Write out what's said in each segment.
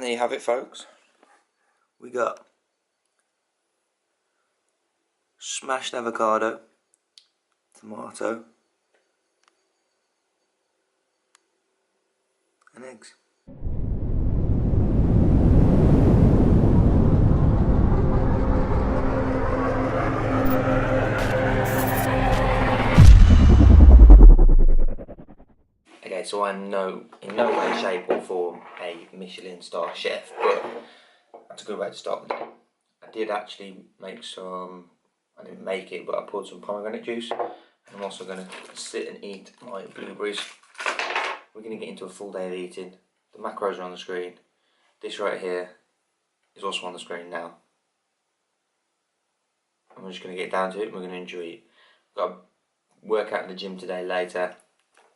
And there you have it, folks. We got smashed avocado, tomato, and eggs. Okay, so I'm in no way, shape or form a Michelin star chef, but that's a good way to start the day. I did actually make some, I didn't make it, but I poured some pomegranate juice, and I'm also going to sit and eat my blueberries. We're going to get into a full day of eating. The macros are on the screen. This right here is also on the screen now. And we're just going to get down to it and we're going to enjoy it. Got to work out in the gym today later.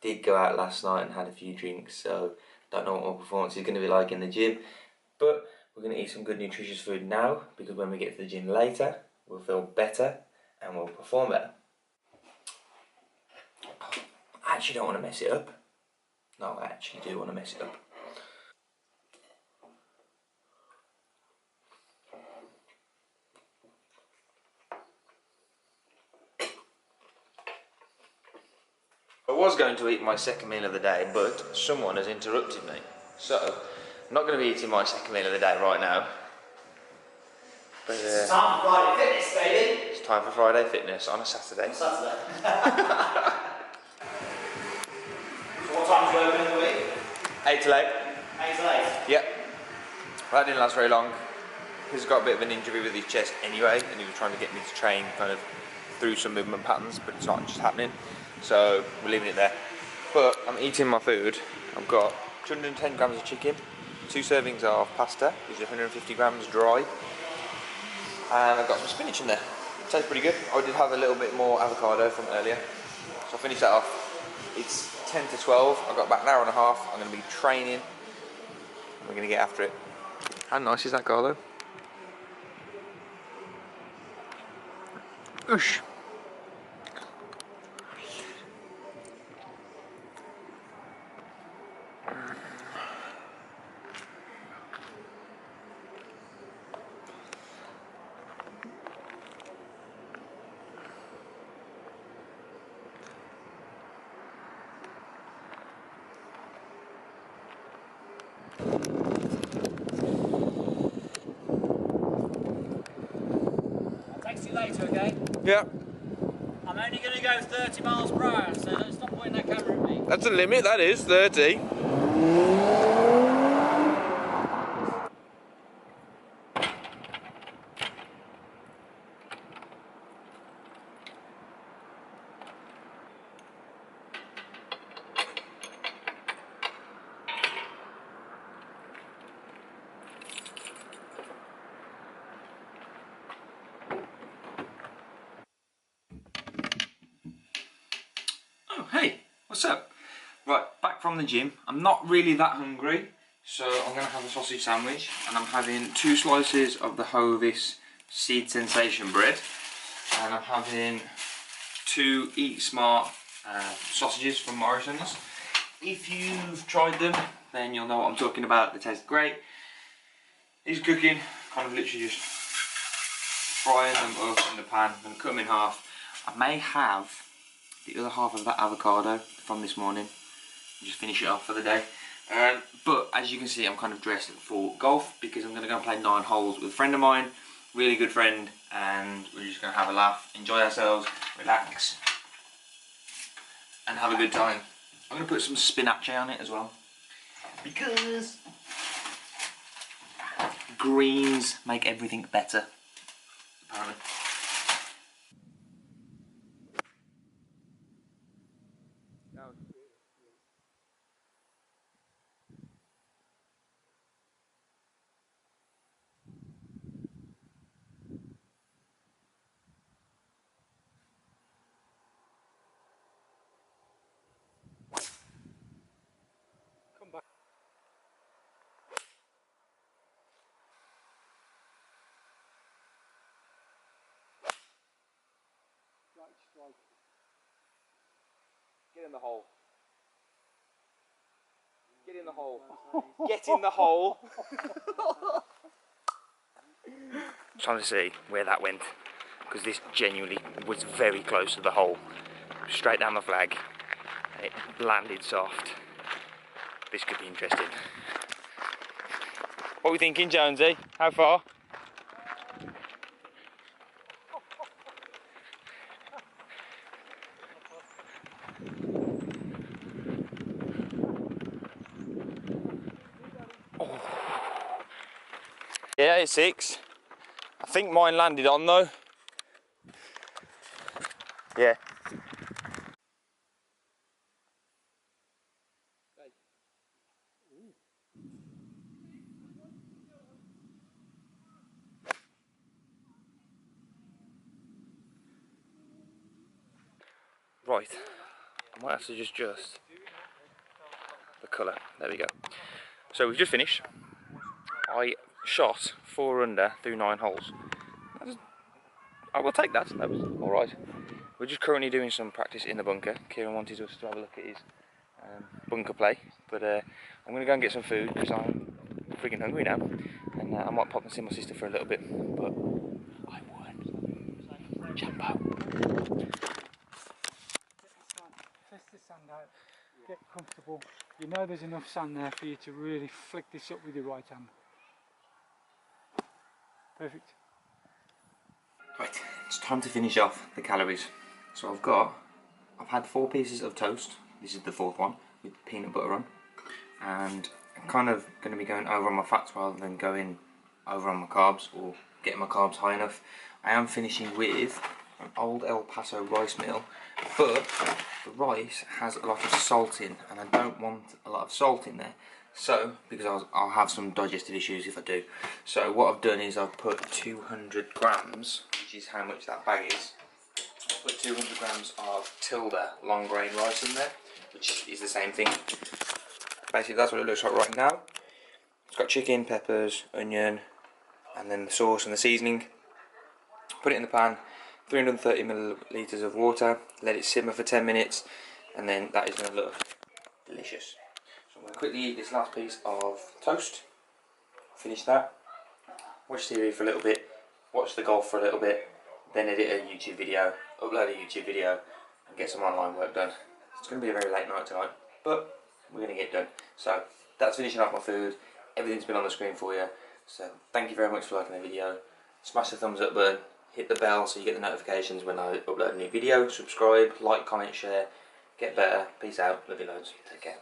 Did go out last night and had a few drinks, so don't know what my performance is going to be like in the gym. But we're going to eat some good nutritious food now, because when we get to the gym later, we'll feel better and we'll perform better. I actually don't want to mess it up. No, I actually do want to mess it up. I was going to eat my second meal of the day, but someone has interrupted me. So, I'm not going to be eating my second meal of the day right now. But, it's time for Friday fitness, baby! It's time for Friday fitness on a Saturday. So what time do you open in the week? 8 till 8. 8 till 8? Yep. Well, that didn't last very long. He's got a bit of an injury with his chest anyway, and he was trying to get me to train kind of through some movement patterns, but it's not just happening. So we're leaving it there. But I'm eating my food. I've got 210 grams of chicken, 2 servings of pasta, which is 150 grams dry, and I've got some spinach in there. It tastes pretty good. I did have a little bit more avocado from earlier, so I'll finish that off. It's 10 to 12. I've got about an hour and a half. I'm going to be training, and we're going to get after it. How nice is that garlic? Oosh. I'll text you later, okay? Yeah. I'm only going to go 30 miles per hour, so don't stop pointing that camera at me. That's the limit, that is, 30. Oh, hey, what's up? Right, back from the gym. I'm not really that hungry, so I'm going to have a sausage sandwich, and I'm having 2 slices of the Hovis Seed Sensation bread, and I'm having 2 Eat Smart sausages from Morrison's. If you've tried them, then you'll know what I'm talking about. They taste great. He's cooking, kind of literally just frying them up in the pan. I'm going to cut them in half. I may have the other half of that avocado from this morning and just finish it off for the day. But as you can see, I'm kind of dressed for golf because I'm going to go and play 9 holes with a friend of mine, really good friend, and we're just going to have a laugh, enjoy ourselves, relax, and have a good time. I'm going to put some spinach on it as well, because greens make everything better, apparently. Get in the hole. Get in in the hole. Get in the hole. Trying to see where that went, because this genuinely was very close to the hole. Straight down the flag, and it landed soft. This could be interesting. What are we thinking, Jonesy? How far? Oh. Yeah, it's 6. I think mine landed on though. Yeah. Right, I might have to just adjust the colour. There we go. So we've just finished. I shot 4 under through 9 holes. I will take that. That was alright. We're just currently doing some practice in the bunker. Kieran wanted us to have a look at his bunker play, but I'm going to go and get some food because I'm freaking hungry now, and I might pop and see my sister for a little bit, but I won't. Jumbo. Test the sand out, get comfortable. You know there's enough sand there for you to really flick this up with your right hand. Perfect. Right, it's time to finish off the calories. So I've had 4 pieces of toast. This is the 4th one with peanut butter on, and I'm kind of going to be going over on my fats rather than going over on my carbs or getting my carbs high enough. I am finishing with an old El Paso rice meal, but the rice has a lot of salt in, and I don't want a lot of salt in there. So, because I'll have some digestive issues if I do. So what I've done is I've put 200 grams, which is how much that bag is. I've put 200 grams of Tilda long grain rice in there, which is the same thing. Basically that's what it looks like right now. It's got chicken, peppers, onion, and then the sauce and the seasoning. Put it in the pan, 330 millilitres of water, let it simmer for 10 minutes, and then that is going to look delicious. So I'm going to quickly eat this last piece of toast, finish that, watch TV for a little bit, watch the golf for a little bit, then edit a YouTube video, upload a YouTube video, and get some online work done. It's going to be a very late night tonight, but we're going to get it done. So that's finishing off my food. Everything's been on the screen for you. So thank you very much for liking the video. Smash the thumbs up button, hit the bell so you get the notifications when I upload a new video. Subscribe, like, comment, share. Get better. Peace out. Love you loads. Take care.